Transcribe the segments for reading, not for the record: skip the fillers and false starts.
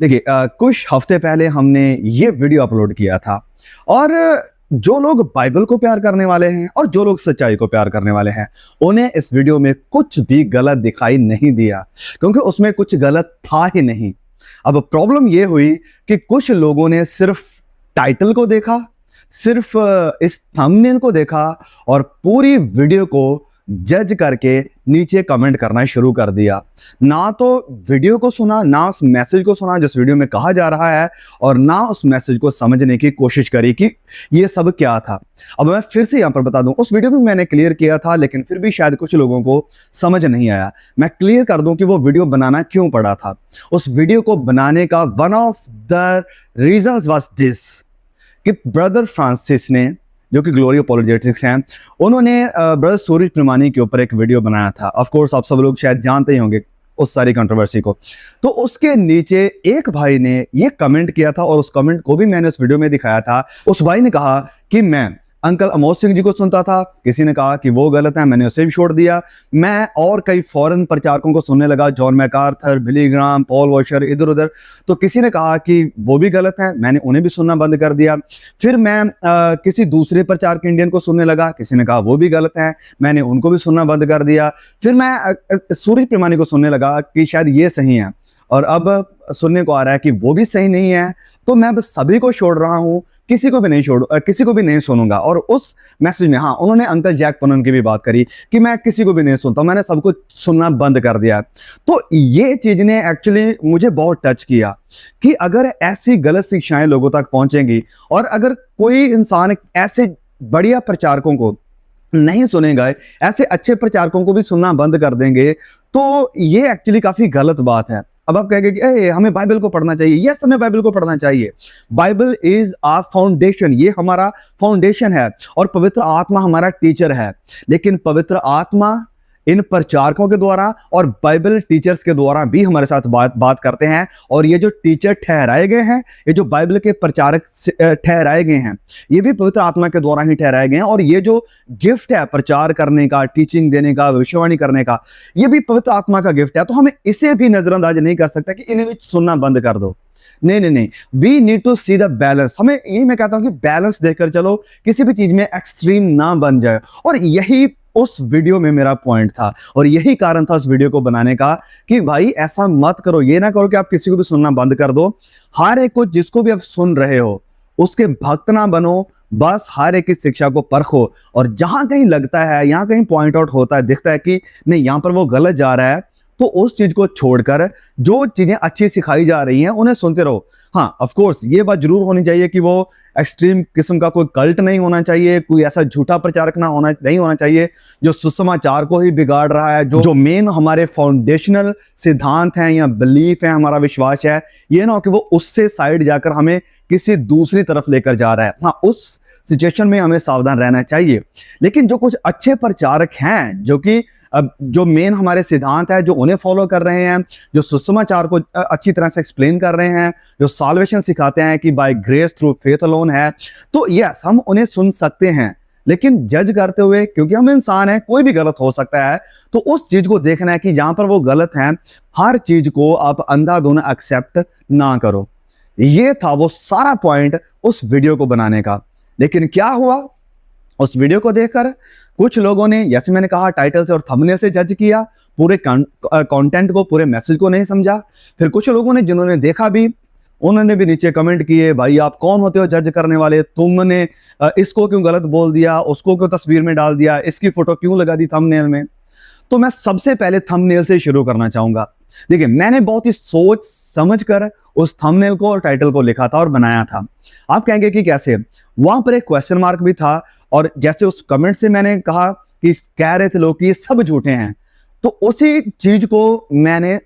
देखिए कुछ हफ्ते पहले हमने ये वीडियो अपलोड किया था और जो लोग बाइबल को प्यार करने वाले हैं और जो लोग सच्चाई को प्यार करने वाले हैं उन्हें इस वीडियो में कुछ भी गलत दिखाई नहीं दिया, क्योंकि उसमें कुछ गलत था ही नहीं। अब प्रॉब्लम ये हुई कि कुछ लोगों ने सिर्फ टाइटल को देखा, सिर्फ इस थंबनेल को देखा और पूरी वीडियो को जज करके नीचे कमेंट करना शुरू कर दिया। ना तो वीडियो को सुना, ना उस मैसेज को सुना जिस वीडियो में कहा जा रहा है, और ना उस मैसेज को समझने की कोशिश करी कि ये सब क्या था। अब मैं फिर से यहां पर बता दूं, उस वीडियो में मैंने क्लियर किया था, लेकिन फिर भी शायद कुछ लोगों को समझ नहीं आया। मैं क्लियर कर दूं कि वो वीडियो बनाना क्यों पड़ा था। उस वीडियो को बनाने का one of the reasons was this कि ब्रदर फ्रांसिस ने, जो कि ग्लोरी अपोलोजेटिक्स हैं, उन्होंने ब्रदर सूरज प्रमाणी के ऊपर एक वीडियो बनाया था। ऑफ कोर्स आप सब लोग शायद जानते ही होंगे उस सारी कंट्रोवर्सी को। तो उसके नीचे एक भाई ने ये कमेंट किया था और उस कमेंट को भी मैंने उस वीडियो में दिखाया था। उस भाई ने कहा कि मैं अंकल अमोद सिंह जी को सुनता था, किसी ने कहा कि वो गलत है, मैंने उसे भी छोड़ दिया। मैं और कई फॉरेन प्रचारकों को सुनने लगा, John MacArthur, Billy Graham, Paul Washer, इधर उधर। तो किसी ने कहा कि वो भी गलत है, मैंने उन्हें भी सुनना बंद कर दिया। फिर मैं किसी दूसरे प्रचारक इंडियन को सुनने लगा, किसी ने कहा वो भी गलत है, मैंने उनको भी सुनना बंद कर दिया। फिर मैं सूरज प्रमाणी को सुनने लगा कि शायद ये सही है, और अब सुनने को आ रहा है कि वो भी सही नहीं है। तो मैं बस सभी को छोड़ रहा हूं, किसी को भी नहीं सुनूंगा। और उस मैसेज में हाँ, उन्होंने अंकल जैक पनन की भी बात करी कि मैं किसी को भी नहीं सुनता, मैंने सबको सुनना बंद कर दिया। तो ये चीज ने एक्चुअली मुझे बहुत टच किया कि अगर ऐसी गलत शिक्षाएं लोगों तक पहुंचेंगी और अगर कोई इंसान ऐसे बढ़िया प्रचारकों को नहीं सुनेगा, ऐसे अच्छे प्रचारकों को भी सुनना बंद कर देंगे, तो ये एक्चुअली काफी गलत बात है। अब आप कहेंगे कि हमें बाइबल को पढ़ना चाहिए। यस, हमें बाइबल को पढ़ना चाहिए। बाइबल इज आवर फाउंडेशन, ये हमारा फाउंडेशन है और पवित्र आत्मा हमारा टीचर है। लेकिन पवित्र आत्मा इन प्रचारकों के द्वारा और बाइबल टीचर्स के द्वारा भी हमारे साथ बात करते हैं। और ये जो टीचर ठहराए गए हैं, ये जो बाइबल के प्रचारक ठहराए गए हैं, ये भी पवित्र आत्मा के द्वारा ही ठहराए गए हैं। और ये जो गिफ्ट है प्रचार करने का, टीचिंग देने का, भविष्यवाणी करने का, ये भी पवित्र आत्मा का गिफ्ट है। तो हमें इसे भी नजरअंदाज नहीं कर सकता कि इन्हें भी सुनना बंद कर दो। नहीं, we need to see the balance. हमें यही मैं कहता हूं कि बैलेंस देखकर चलो, किसी भी चीज में एक्सट्रीम ना बन जाए। और यही उस वीडियो में मेरा पॉइंट था और यही कारण था उस वीडियो को बनाने का कि भाई ऐसा मत करो। ये ना करो कि आप किसी को भी सुनना बंद कर दो। हर एक को, जिसको भी आप सुन रहे हो, उसके भक्त ना बनो। बस हर एक की शिक्षा को परखो और जहां कहीं लगता है, यहां कहीं पॉइंट आउट होता है, दिखता है कि नहीं यहां पर वो गलत जा रहा है, तो उस चीज को छोड़कर जो चीजें अच्छी सिखाई जा रही हैं उन्हें सुनते रहो। हाँ, ऑफ कोर्स ये बात जरूर होनी चाहिए कि वो एक्सट्रीम किस्म का कोई कल्ट नहीं होना चाहिए, कोई ऐसा झूठा प्रचारक नहीं होना चाहिए जो सुसमाचार को ही बिगाड़ रहा है। जो मेन हमारे फाउंडेशनल सिद्धांत हैं या बिलीफ है, हमारा विश्वास है, ये ना हो कि वो उससे साइड जाकर हमें किसी दूसरी तरफ लेकर जा रहा है। हाँ, उस सिचुएशन में हमें सावधान रहना चाहिए। लेकिन जो कुछ अच्छे प्रचारक हैं, जो कि जो मेन हमारे सिद्धांत है, जो उन्हें फॉलो कर रहे हैं, जो सुसमाचार को अच्छी तरह से एक्सप्लेन कर रहे हैं, जो साल्वेशन सिखाते हैं कि by grace through faith alone है, तो यस, हम उन्हें सुन सकते हैं। लेकिन जज करते हुए, क्योंकि हम इंसान हैं, कोई भी गलत हो सकता है, तो उस चीज को देखना है कि जहां पर वो गलत है, हर चीज को आप अंधाधुंध एक्सेप्ट ना करो। ये था वो सारा पॉइंट उस वीडियो को बनाने का। लेकिन क्या हुआ, उस वीडियो को देखकर कुछ लोगों ने, जैसे मैंने कहा, टाइटल से और थंबनेल से जज किया, पूरे कंटेंट को, पूरे मैसेज को नहीं समझा। फिर कुछ लोगों ने, जिन्होंने देखा भी, उन्होंने भी नीचे कमेंट किए, भाई आप कौन होते हो जज करने वाले, तुमने इसको क्यों गलत बोल दिया, उसको क्यों तस्वीर में डाल दिया, इसकी फोटो क्यों लगा दी थंबनेल में। तो मैं सबसे पहले थंबनेल से शुरू करना चाहूंगा। देखिए, मैंने बहुत ही सोच समझकर उस थंबनेल को और टाइटल को लिखा था और बनाया था। आप कहेंगे कि कैसे, वहां पर एक क्वेश्चन मार्क भी था, और जैसे उस कमेंट से मैंने कहा कि कह रहे थे लोग कि ये सब झूठे हैं, तो उसी चीज को मैंने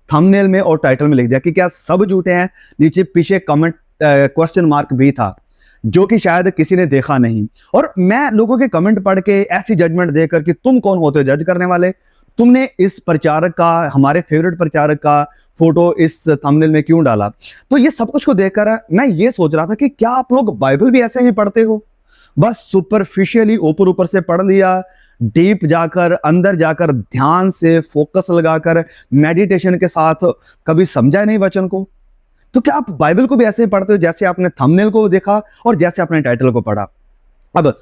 थंबनेल में और टाइटल में लिख दिया कि क्या सब झूठे हैं। नीचे पीछे कमेंट क्वेश्चन मार्क भी था, जो कि शायद किसी ने देखा नहीं। और मैं लोगों के कमेंट पढ़ के ऐसी जजमेंट देकर कि तुम कौन होते हो जज करने वाले, तुमने इस प्रचारक का, हमारे फेवरेट प्रचारक का फोटो इस थंबनेल में क्यों डाला। तो ये सब कुछ को देखकर मैं ये सोच रहा था कि क्या आप लोग बाइबल भी ऐसे ही पढ़ते हो, बस सुपरफिशियली ऊपर से पढ़ लिया, डीप जाकर, अंदर जाकर, ध्यान से फोकस लगाकर, मेडिटेशन के साथ कभी समझा नहीं वचन को। तो क्या आप बाइबल को भी ऐसे पढ़ते हो जैसे आपने थंबनेल को देखा और जैसे आपने टाइटल को पढ़ा? अब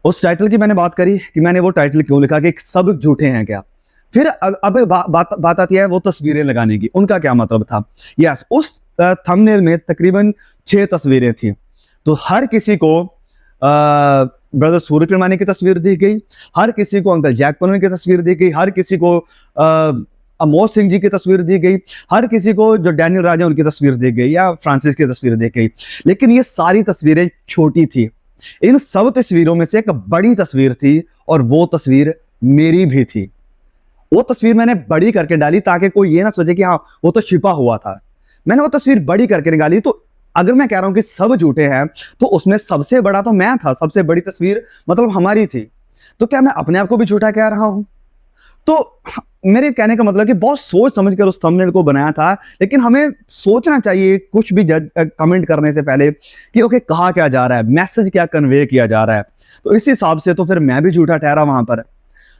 उस टाइटल की मैंने बात करी कि मैंने वो टाइटल क्यों लिखा कि सब झूठे हैं क्या। फिर अब बात आती है वो तस्वीरें लगाने की, उनका क्या मतलब था। यस, उस थंबनेल में तकरीबन 6 तस्वीरें थी। तो हर किसी को ब्रदर सूरज प्रेमानी की तस्वीर दी गई, हर किसी को अंकल जैक पनोई की तस्वीर दी गई, हर किसी को अमोस सिंह जी की तस्वीर दी गई, हर किसी को जो डैनियल राजा उनकी तस्वीर दी गई या फ्रांसिस की तस्वीर दी गई। लेकिन ये सारी तस्वीरें छोटी थी। इन सब तस्वीरों में से एक बड़ी तस्वीर थी और वो तस्वीर मेरी भी थी। वो तस्वीर मैंने बड़ी करके डाली ताकि कोई ये ना सोचे कि हाँ वो तो छिपा हुआ था। मैंने वो तस्वीर बड़ी करके निकाली। तो अगर मैं कह रहा हूं कि सब झूठे हैं तो उसमें सबसे बड़ा तो मैं था, सबसे बड़ी तस्वीर मतलब हमारी थी। तो क्या मैं अपने आप को भी झूठा कह रहा हूं? तो मेरे कहने का मतलब कि बहुत सोच समझ कर उस थंबनेल को बनाया था। लेकिन हमें सोचना चाहिए कुछ भी कमेंट करने से पहले कि ओके कहा क्या जा रहा है, मैसेज क्या कन्वे किया जा रहा है। तो इस हिसाब से तो फिर मैं भी झूठा ठहरा वहां पर।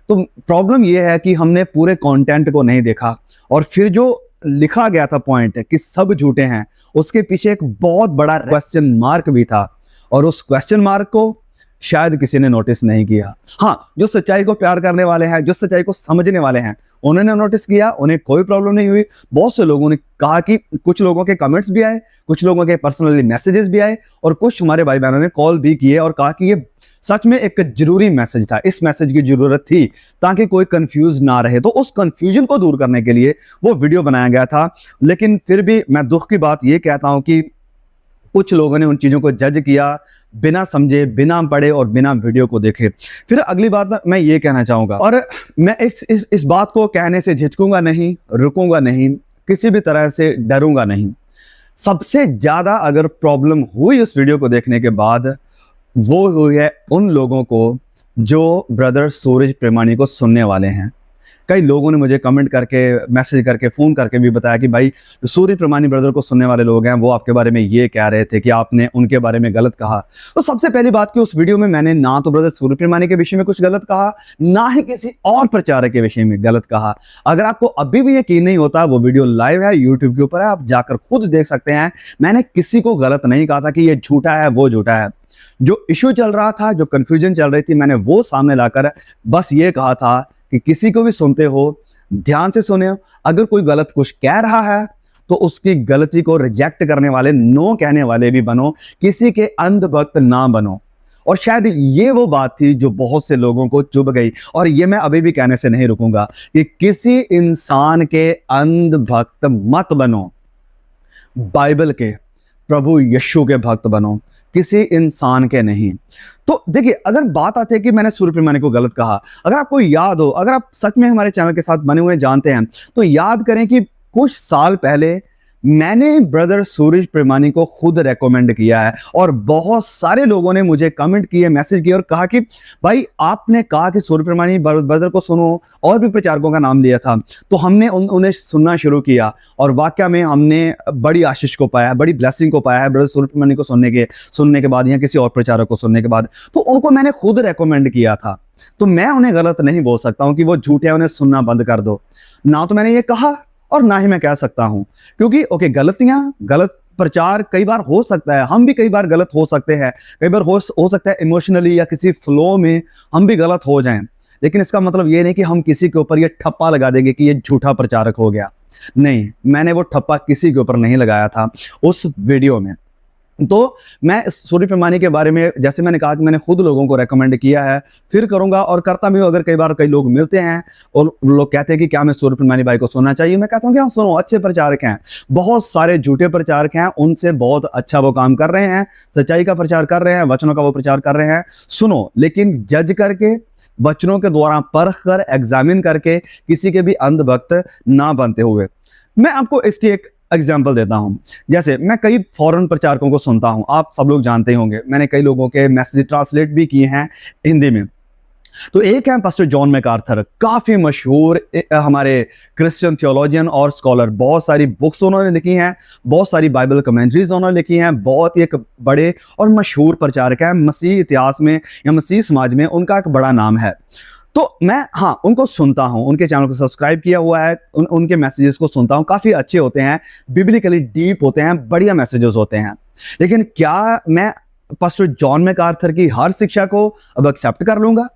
तो प्रॉब्लम यह है कि हमने पूरे कंटेंट को नहीं देखा और फिर जो लिखा गया था पॉइंट कि सब झूठे हैं, उसके पीछे एक बहुत बड़ा क्वेश्चन मार्क भी था और उस क्वेश्चन मार्क को शायद किसी ने नोटिस नहीं किया। हाँ, जो सच्चाई को प्यार करने वाले हैं, जो सच्चाई को समझने वाले हैं, उन्होंने नोटिस किया, उन्हें कोई प्रॉब्लम नहीं हुई। बहुत से लोगों ने कहा कि कुछ लोगों के कमेंट्स भी आए, कुछ लोगों के पर्सनली मैसेजेस भी आए और कुछ हमारे भाई बहनों ने कॉल भी किए और कहा कि ये सच में एक जरूरी मैसेज था, इस मैसेज की जरूरत थी ताकि कोई कंफ्यूज ना रहे। तो उस कंफ्यूजन को दूर करने के लिए वो वीडियो बनाया गया था। लेकिन फिर भी मैं दुख की बात ये कहता हूं कि कुछ लोगों ने उन चीजों को जज किया बिना समझे, बिना पढ़े और बिना वीडियो को देखे। फिर अगली बात मैं ये कहना चाहूंगा और मैं इस बात को कहने से झिझकूंगा नहीं, रुकूंगा नहीं, किसी भी तरह से डरूंगा नहीं। सबसे ज्यादा अगर प्रॉब्लम हुई उस वीडियो को देखने के बाद वो हुई है उन लोगों को जो ब्रदर सूरज प्रेमानी को सुनने वाले हैं। कई लोगों ने मुझे कमेंट करके, मैसेज करके, फ़ोन करके भी बताया कि भाई सूरज प्रेमानी ब्रदर को सुनने वाले लोग हैं, वो आपके बारे में ये कह रहे थे कि आपने उनके बारे में गलत कहा। तो सबसे पहली बात कि उस वीडियो में मैंने ना तो ब्रदर सूरज प्रेमानी के विषय में कुछ गलत कहा, ना ही किसी और प्रचारक के विषय में गलत कहा। अगर आपको अभी भी यकीन नहीं होता, वो वीडियो लाइव है, यूट्यूब के ऊपर है, आप जाकर खुद देख सकते हैं। मैंने किसी को गलत नहीं कहा था कि ये झूठा है, वो झूठा है। जो इशू चल रहा था, जो कंफ्यूजन चल रही थी, मैंने वो सामने लाकर बस ये कहा था कि किसी को भी सुनते हो ध्यान से सुने। अगर कोई गलत कुछ कह रहा है तो उसकी गलती को रिजेक्ट करने वाले, नो कहने वाले भी बनो, किसी के अंधभक्त ना बनो। और शायद ये वो बात थी जो बहुत से लोगों को चुभ गई और ये मैं अभी भी कहने से नहीं रुकूंगा कि किसी इंसान के अंधभक्त मत बनो, बाइबल के, प्रभु यीशु के भक्त बनो, किसी इंसान के नहीं। तो देखिए, अगर बात आती है कि मैंने सूरज प्रेमानी को गलत कहा, अगर आपको याद हो, अगर आप सच में हमारे चैनल के साथ बने हुए जानते हैं तो याद करें कि कुछ साल पहले मैंने ब्रदर सूरज प्रेमानी को खुद रेकमेंड किया है और बहुत सारे लोगों ने मुझे कमेंट किए, मैसेज किए और कहा कि भाई आपने कहा कि सूरज प्रेमानी ब्रदर को सुनो, और भी प्रचारकों का नाम लिया था। तो हमने उन्हें सुनना शुरू किया और वाकया में हमने बड़ी आशीष को पाया, बड़ी ब्लेसिंग को पाया है ब्रदर सूरज प्रेमानी को सुनने के बाद या किसी और प्रचारक को सुनने के बाद। तो उनको मैंने खुद रेकमेंड किया था, तो मैं उन्हें गलत नहीं बोल सकता हूं कि वो झूठे हैं, उन्हें सुनना बंद कर दो। ना तो मैंने ये कहा और ना ही मैं कह सकता हूं, क्योंकि ओके, गलतियां, गलत प्रचार कई बार हो सकता है, हम भी कई बार गलत हो सकते हैं, कई बार हो सकता है इमोशनली या किसी फ्लो में हम भी गलत हो जाएं। लेकिन इसका मतलब ये नहीं कि हम किसी के ऊपर ये ठप्पा लगा देंगे कि ये झूठा प्रचारक हो गया। नहीं, मैंने वो ठप्पा किसी के ऊपर नहीं लगाया था उस वीडियो में। तो मैं सूरज प्रेमानी के बारे में, जैसे मैंने कहा कि मैंने खुद लोगों को रेकमेंड किया है, फिर करूंगा और करता भी हूं। अगर कई बार कई लोग मिलते हैं और लोग कहते हैं कि क्या मैं सूरज प्रेमानी भाई को सुनना चाहिए, मैं कहता हूं कि हाँ सुनो, अच्छे प्रचारक हैं, बहुत सारे झूठे प्रचारक हैं, उनसे बहुत अच्छा वो काम कर रहे हैं, सच्चाई का प्रचार कर रहे हैं, वचनों का वो प्रचार कर रहे हैं, सुनो। लेकिन जज करके, वचनों के द्वारा परख कर, एग्जामिन करके किसी के भी अंधभक्त ना बनते हुए। मैं आपको इसकी एक एग्जाम्पल देता हूं। जैसे मैं कई फॉरेन प्रचारकों को सुनता हूं, आप सब लोग जानते ही होंगे, मैंने कई लोगों के मैसेज ट्रांसलेट भी किए हैं हिंदी में। तो एक है पास्टर जॉन मैकार्थर, काफी मशहूर हमारे क्रिश्चियन थियोलॉजियन और स्कॉलर, बहुत सारी बुक्स उन्होंने लिखी हैं, बहुत सारी बाइबल कमेंट्रीज उन्होंने लिखी हैं, बहुत ही एक बड़े और मशहूर प्रचारक है, मसीह इतिहास में या मसीह समाज में उनका एक बड़ा नाम है। तो मैं हाँ उनको सुनता हूँ, उनके चैनल को सब्सक्राइब किया हुआ है, उनके मैसेजेस को सुनता हूँ, काफ़ी अच्छे होते हैं, बिब्लिकली डीप होते हैं, बढ़िया मैसेजेस होते हैं। लेकिन क्या मैं पास्टर जॉन मैकार्थर की हर शिक्षा को अब एक्सेप्ट कर लूंगा?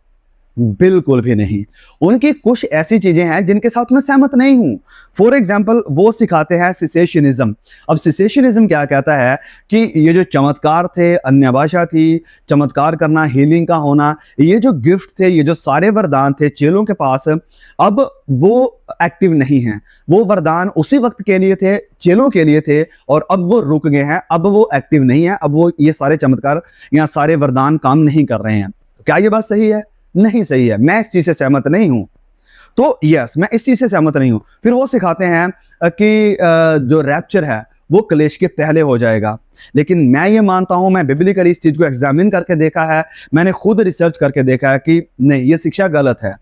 बिल्कुल भी नहीं। उनकी कुछ ऐसी चीजें हैं जिनके साथ मैं सहमत नहीं हूं। फॉर एग्जाम्पल, वो सिखाते हैं सिसेशनिज्म। अब सिसेशनिज्म क्या कहता है कि ये जो चमत्कार थे, अन्य भाषा थी, चमत्कार करना, हीलिंग का होना, ये जो गिफ्ट थे, ये जो सारे वरदान थे चेलों के पास, अब वो एक्टिव नहीं हैं। वो वरदान उसी वक्त के लिए थे, चेलों के लिए थे, और अब वो रुक गए हैं, अब वो एक्टिव नहीं है, अब वो ये सारे चमत्कार या सारे वरदान काम नहीं कर रहे हैं। क्या ये बात सही है? नहीं सही है। मैं इस चीज से सहमत नहीं हूं। तो यस, मैं इस चीज से सहमत नहीं हूं। फिर वो सिखाते हैं कि जो रैप्चर है वो क्लेश के पहले हो जाएगा। लेकिन मैं ये मानता हूं, मैं बिब्लिकली इस चीज को एग्जामिन करके देखा है, मैंने खुद रिसर्च करके देखा है कि नहीं, ये शिक्षा गलत है।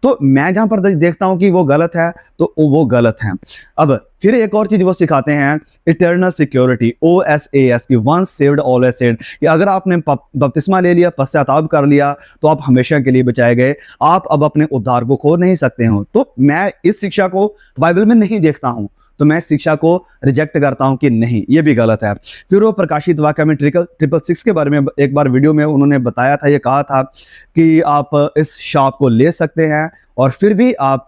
तो मैं जहां पर देखता हूं कि वो गलत है तो वो गलत है। अब फिर एक और चीज वो सिखाते हैं, इटर्नल सिक्योरिटी, OSAS की, वंस सेव्ड ऑलवेज सेव्ड, कि अगर आपने बपतिस्मा ले लिया, पश्चाताप कर लिया, तो आप हमेशा के लिए बचाए गए, आप अब अपने उद्धार को खो नहीं सकते हो। तो मैं इस शिक्षा को बाइबल में नहीं देखता हूं, तो मैं इस शिक्षा को रिजेक्ट करता हूं कि नहीं, ये भी गलत है। फिर वो प्रकाशित वाक्य में 666 के बारे में एक बार वीडियो में उन्होंने बताया था, ये कहा था कि आप इस शाप को ले सकते हैं और फिर भी आप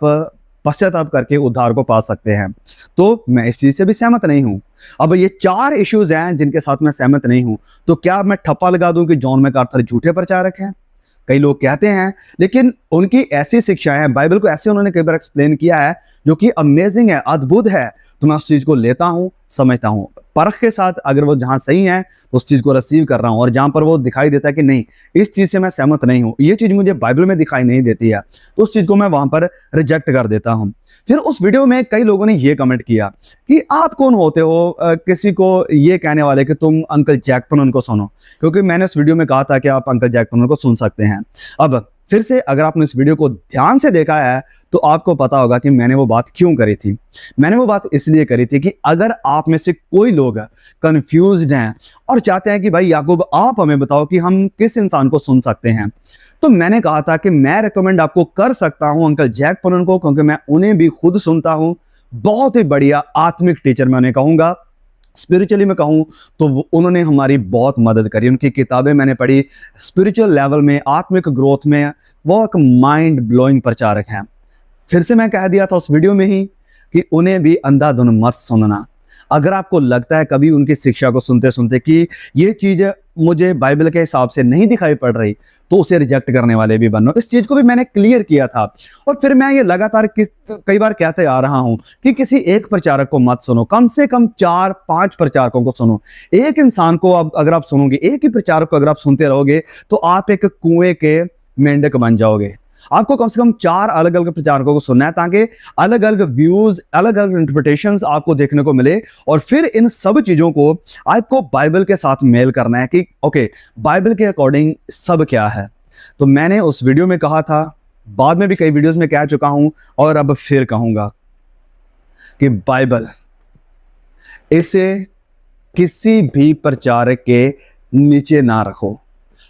पश्चाताप करके उद्धार को पा सकते हैं। तो मैं इस चीज से भी सहमत नहीं हूं। अब ये 4 इश्यूज हैं जिनके साथ मैं सहमत नहीं हूं। तो क्या मैं ठप्पा लगा दूं कि जॉन मैकार्थर झूठे प्रचारक हैं? कई लोग कहते हैं, लेकिन उनकी ऐसी शिक्षाएं हैं, बाइबल को ऐसे उन्होंने कई बार एक्सप्लेन किया है जो कि अमेजिंग है, अद्भुत है। तो मैं उस चीज को लेता हूं, समझता हूं, परख के साथ। अगर वो जहां सही है तो उस चीज को रिसीव कर रहा हूं, और जहां पर वो दिखाई देता है कि नहीं, इस चीज से मैं सहमत नहीं हूं, ये चीज मुझे बाइबल में दिखाई नहीं देती है, तो उस चीज को मैं वहां पर रिजेक्ट कर देता हूं। फिर उस वीडियो में कई लोगों ने ये कमेंट किया कि आप कौन होते हो किसी को ये कहने वाले कि तुम अंकल जैक पुनन को सुनो, क्योंकि मैंने उस वीडियो में कहा था कि आप अंकल जैक पुनन को सुन सकते हैं। अब फिर से अगर आपने इस वीडियो को ध्यान से देखा है तो आपको पता होगा कि मैंने वो बात क्यों करी थी। मैंने वो बात इसलिए करी थी कि अगर आप में से कोई लोग कंफ्यूज्ड हैं और चाहते हैं कि भाई याकूब आप हमें बताओ कि हम किस इंसान को सुन सकते हैं, तो मैंने कहा था कि मैं रेकमेंड आपको कर सकता हूं अंकल जैक पुनन को, क्योंकि मैं उन्हें भी खुद सुनता हूं। बहुत ही बढ़िया आत्मिक टीचर मैं उन्हें कहूंगा। स्पिरिचुअली में कहूँ तो उन्होंने हमारी बहुत मदद करी, उनकी किताबें मैंने पढ़ी, स्पिरिचुअल लेवल में, आत्मिक ग्रोथ में वो एक माइंड ब्लोइंग प्रचारक हैं। फिर से मैं कह दिया था उस वीडियो में ही कि उन्हें भी अंधाधुन मत सुनना। अगर आपको लगता है कभी उनकी शिक्षा को सुनते सुनते कि ये चीज़ मुझे बाइबल के हिसाब से नहीं दिखाई पड़ रही, तो उसे रिजेक्ट करने वाले भी बनो। इस चीज़ को भी मैंने क्लियर किया था। और फिर मैं ये लगातार कई बार कहते आ रहा हूं कि किसी एक प्रचारक को मत सुनो, कम से कम 4-5 प्रचारकों को सुनो। एक इंसान को अगर आप सुनोगे, एक ही प्रचारक को अगर आप सुनते रहोगे, तो आप एक कुएं के मेंढक बन जाओगे। आपको कम से कम 4 अलग अलग प्रचारकों को सुनना है, ताकि अलग अलग व्यूज, अलग अलग इंटरप्रिटेशंस आपको देखने को मिले। और फिर इन सब चीजों को आपको बाइबल के साथ मेल करना है कि ओके, बाइबल के अकॉर्डिंग सब क्या है। तो मैंने उस वीडियो में कहा था, बाद में भी कई वीडियोस में कह चुका हूं, और अब फिर कहूंगा कि बाइबल, इसे किसी भी प्रचारक के नीचे ना रखो।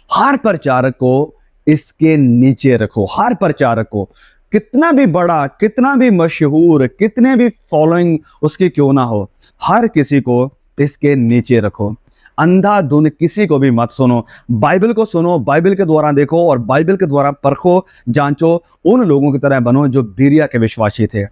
हर प्रचारक को इसके नीचे रखो। हर प्रचारक को, कितना भी बड़ा, कितना भी मशहूर, कितने भी फॉलोइंग उसकी क्यों ना हो, हर किसी को इसके नीचे रखो। अंधाधुन किसी को भी मत सुनो। बाइबल को सुनो, बाइबल के द्वारा देखो और बाइबल के द्वारा परखो, जांचो। उन लोगों की तरह बनो जो बिरिया के विश्वासी थे,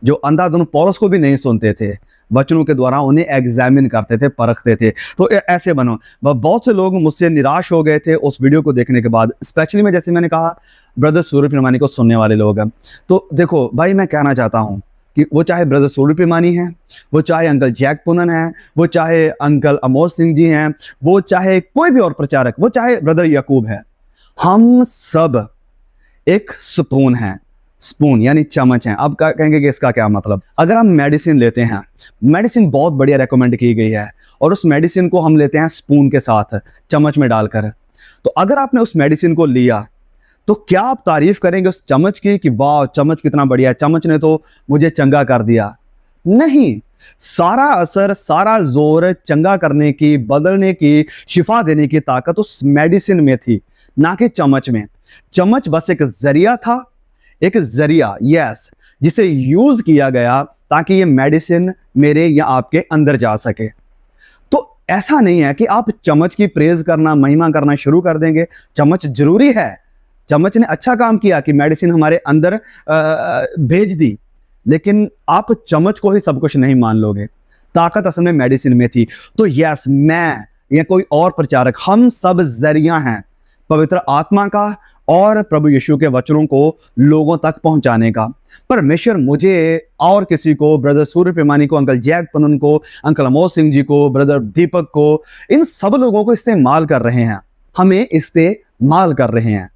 जो अंधाधुन पौलुस को भी नहीं सुनते थे, वचनों के द्वारा उन्हें एग्जामिन करते थे, परखते थे। तो ऐसे बनो। बहुत से लोग मुझसे निराश हो गए थे उस वीडियो को देखने के बाद, स्पेशली में, जैसे मैंने कहा, ब्रदर सूर्य प्रेमानी को सुनने वाले लोग हैं। तो देखो भाई, मैं कहना चाहता हूं कि वो चाहे ब्रदर सूर्य प्रेमानी हैं, वो चाहे अंकल जैक पुनन हैं, वो चाहे अंकल अमोद सिंह जी हैं, वो चाहे कोई भी और प्रचारक, वो चाहे ब्रदर याकूब है, हम सब एक स्पून हैं। स्पून यानी चम्मच है। अब कहेंगे कि इसका क्या मतलब? अगर हम मेडिसिन लेते हैं, मेडिसिन बहुत बढ़िया रेकमेंड की गई है, और उस मेडिसिन को हम लेते हैं स्पून के साथ, चम्मच में डालकर। तो अगर आपने उस मेडिसिन को लिया, तो क्या आप तारीफ करेंगे उस चम्मच की कि वाह चम्मच कितना बढ़िया है, चम्मच ने तो मुझे चंगा कर दिया? नहीं, सारा असर, सारा जोर चंगा करने की, बदलने की, शिफा देने की ताकत उस मेडिसिन में थी, ना कि चम्मच में। चम्मच बस एक जरिया था, एक जरिया, यस, जिसे यूज किया गया ताकि ये मेडिसिन मेरे या आपके अंदर जा सके। तो ऐसा नहीं है कि आप चम्मच की प्रेज करना, महिमा करना शुरू कर देंगे। चम्मच जरूरी है, चम्मच ने अच्छा काम किया कि मेडिसिन हमारे अंदर भेज दी, लेकिन आप चम्मच को ही सब कुछ नहीं मान लोगे। ताकत असल में मेडिसिन में थी। तो यस, मैं या कोई और प्रचारक, हम सब जरिया हैं पवित्र आत्मा का और प्रभु यीशु के वचनों को लोगों तक पहुंचाने का। परमेश्वर मुझे और किसी को, ब्रदर सूर्य पेमानी को, अंकल जैक पनन को, अंकल अमोद सिंह जी को, ब्रदर दीपक को, इन सब लोगों को इस्तेमाल कर रहे हैं, हमें इस्तेमाल कर रहे हैं।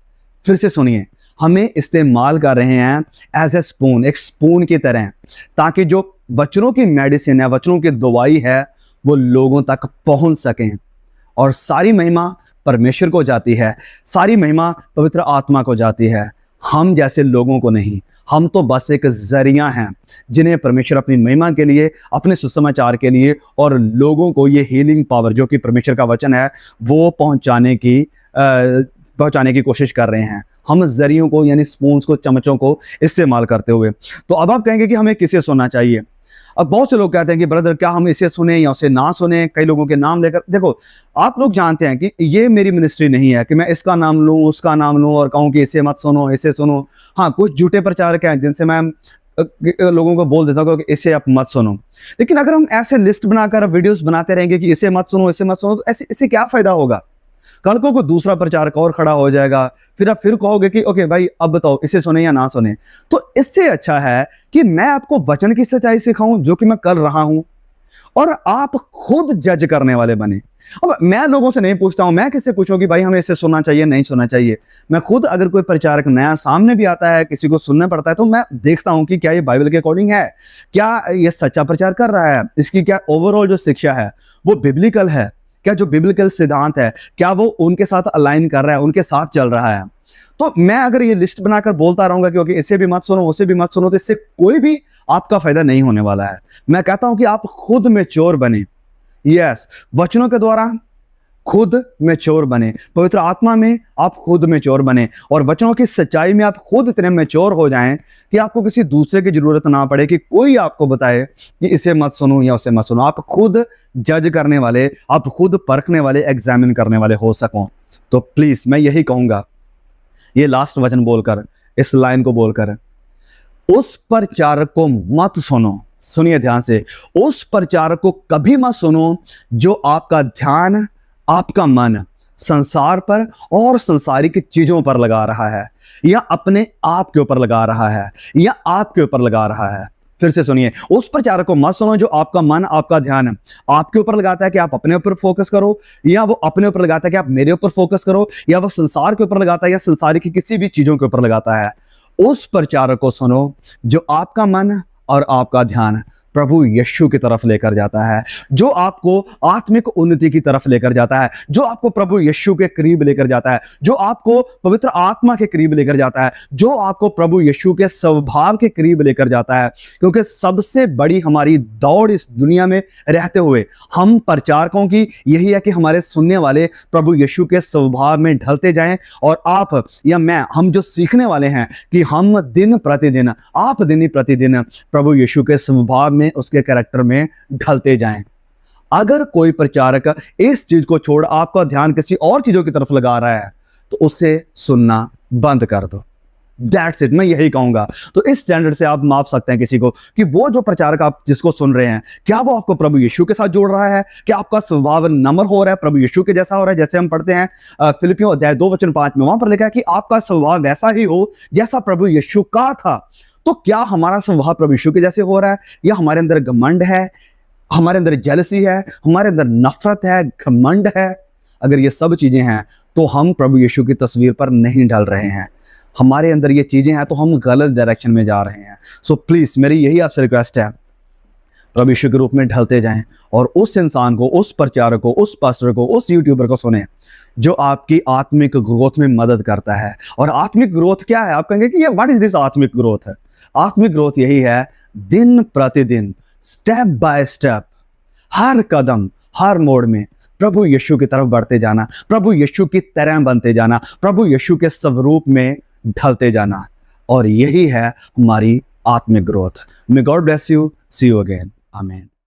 फिर से सुनिए, हमें इस्तेमाल कर रहे हैं एज ए स्पून, एक स्पून की तरह, ताकि जो वचनों की मेडिसिन है, वचनों की दवाई है, वो लोगों तक पहुंच सकें। और सारी महिमा परमेश्वर को जाती है, सारी महिमा पवित्र आत्मा को जाती है, हम जैसे लोगों को नहीं। हम तो बस एक जरिया हैं जिन्हें परमेश्वर अपनी महिमा के लिए, अपने सुसमाचार के लिए और लोगों को ये हीलिंग पावर जो कि परमेश्वर का वचन है वो पहुंचाने की कोशिश कर रहे हैं। हम जरियों को यानी स्पून्स को, चम्मचों को इस्तेमाल करते हुए। तो अब आप कहेंगे कि हमें किसे सुनना चाहिए। अब बहुत से लोग कहते हैं कि ब्रदर क्या हम इसे सुने या उसे ना सुने, कई लोगों के नाम लेकर। देखो, आप लोग जानते हैं कि ये मेरी मिनिस्ट्री नहीं है कि मैं इसका नाम लूं, उसका नाम लूं और कहूं कि इसे मत सुनो, इसे सुनो। हाँ, कुछ झूठे प्रचारक हैं जिनसे मैं लोगों को बोल देता हूँ कि इसे आप मत सुनो। लेकिन अगर हम ऐसे लिस्ट बनाकर वीडियोस बनाते रहेंगे कि इसे मत सुनो, इसे मत सुनो, तो ऐसे इससे क्या फायदा होगा? कल को कोई दूसरा प्रचारक और खड़ा हो जाएगा, फिर आप फिर कहोगे कि ओके भाई अब बताओ इसे सुने या ना सुने। तो इससे अच्छा है कि मैं आपको वचन की सच्चाई सिखाऊं जो कि मैं कर रहा हूं, और आप खुद जज करने वाले बने। अब मैं लोगों से नहीं पूछता हूं, मैं किससे पूछूं कि भाई हमें इसे सुनना चाहिए नहीं सुनना चाहिए। मैं खुद, अगर कोई प्रचारक नया सामने भी आता है, किसी को सुनना पड़ता है, तो मैं देखता हूं कि क्या ये बाइबल के अकॉर्डिंग है, क्या ये सच्चा प्रचार कर रहा है, इसकी क्या ओवरऑल जो शिक्षा है वो बिब्लिकल है, क्या जो बिब्लिकल सिद्धांत है क्या वो उनके साथ अलाइन कर रहा है, उनके साथ चल रहा है। तो मैं अगर ये लिस्ट बनाकर बोलता रहूंगा क्योंकि इसे भी मत सुनो, उसे भी मत सुनो, तो इससे कोई भी आपका फायदा नहीं होने वाला है। मैं कहता हूं कि आप खुद मैच्योर बने, यस, वचनों के द्वारा खुद मैच्योर बने, पवित्र आत्मा में आप खुद मैच्योर बने, और वचनों की सच्चाई में आप खुद इतने मैच्योर हो जाएं कि आपको किसी दूसरे की जरूरत ना पड़े कि कोई आपको बताए कि इसे मत सुनो या उसे मत सुनो। आप खुद जज करने वाले, आप खुद परखने वाले, एग्जामिन करने वाले हो सको। तो प्लीज मैं यही कहूंगा, ये लास्ट वचन बोलकर, इस लाइन को बोलकर, उस प्रचारक को मत सुनो। सुनिए ध्यान से, उस प्रचारक को कभी मत सुनो जो आपका ध्यान, आपका मन संसार पर और संसारिक चीजों पर लगा रहा है, या अपने आप के ऊपर लगा रहा है, या आपके ऊपर लगा रहा है। फिर से सुनिए, उस प्रचारक को मत सुनो जो आपका मन, आपका ध्यान आपके ऊपर लगाता है कि आप अपने ऊपर फोकस करो, या वो अपने ऊपर लगाता है कि आप मेरे ऊपर फोकस करो, या वो संसार के ऊपर लगाता है या संसारिक किसी भी चीजों के ऊपर लगाता है। उस प्रचारक को सुनो जो आपका मन और आपका ध्यान प्रभु यीशु की तरफ लेकर जाता है, जो आपको आत्मिक उन्नति की तरफ लेकर जाता है, जो आपको प्रभु यीशु के करीब लेकर जाता है, जो आपको पवित्र आत्मा के करीब लेकर जाता है, जो आपको प्रभु यीशु के स्वभाव के करीब लेकर जाता है। क्योंकि सबसे बड़ी हमारी दौड़ इस दुनिया में रहते हुए हम प्रचारकों की यही है कि हमारे सुनने वाले प्रभु यीशु के स्वभाव में ढलते जाएं, और आप या मैं, हम जो सीखने वाले हैं कि हम दिन प्रतिदिन, आप दिन ही प्रतिदिन प्रभु यीशु के स्वभाव में, उसके कैरेक्टर में ढलते जाएं। अगर कोई प्रचारक इस चीज को छोड़ आपका ध्यान किसी और चीजों की तरफ लगा रहा है तो उसे सुनना बंद कर दो। दैट्स इट, मैं यही कहूंगा। तो इस स्टैंडर्ड से आप माप सकते हैं किसी को कि वो जो प्रचारक आप जिसको सुन रहे हैं, क्या वो आपको प्रभु यीशु के साथ जोड़ रहा है, क्या आपका स्वभाव नम्र हो रहा है, प्रभु यीशु के जैसा हो रहा है। जैसे हम पढ़ते हैं फिलिपियों अध्याय 2:5 में, वहां पर लिखा है कि आपका स्वभाव वैसा ही हो जैसा प्रभु यीशु का था। तो क्या हमारा स्वभाव प्रभु यीशु के जैसे हो रहा है, या हमारे अंदर घमंड है, हमारे अंदर जेलसी है, हमारे अंदर नफरत है, घमंड है? अगर ये सब चीजें हैं तो हम प्रभु यीशु की तस्वीर पर नहीं ढल रहे हैं। हमारे अंदर ये चीजें हैं तो हम गलत डायरेक्शन में जा रहे हैं। सो प्लीज मेरी यही आपसे रिक्वेस्ट है, प्रभु यीशु के रूप में ढलते जाएं और उस इंसान को, उस प्रचारक को, उस पास्टर को, उस यूट्यूबर को सुने जो आपकी आत्मिक ग्रोथ में मदद करता है। और आत्मिक ग्रोथ क्या है? आप कहेंगे कि ये व्हाट इज दिस आत्मिक ग्रोथ है? आत्मिक ग्रोथ यही है, दिन प्रतिदिन, स्टेप बाय स्टेप, हर कदम, हर मोड़ में प्रभु यीशु की तरफ बढ़ते जाना, प्रभु यीशु की तरह बनते जाना, प्रभु यीशु के स्वरूप में ढलते जाना। और यही है हमारी आत्मिक growth. May God bless you. See you again. आमीन।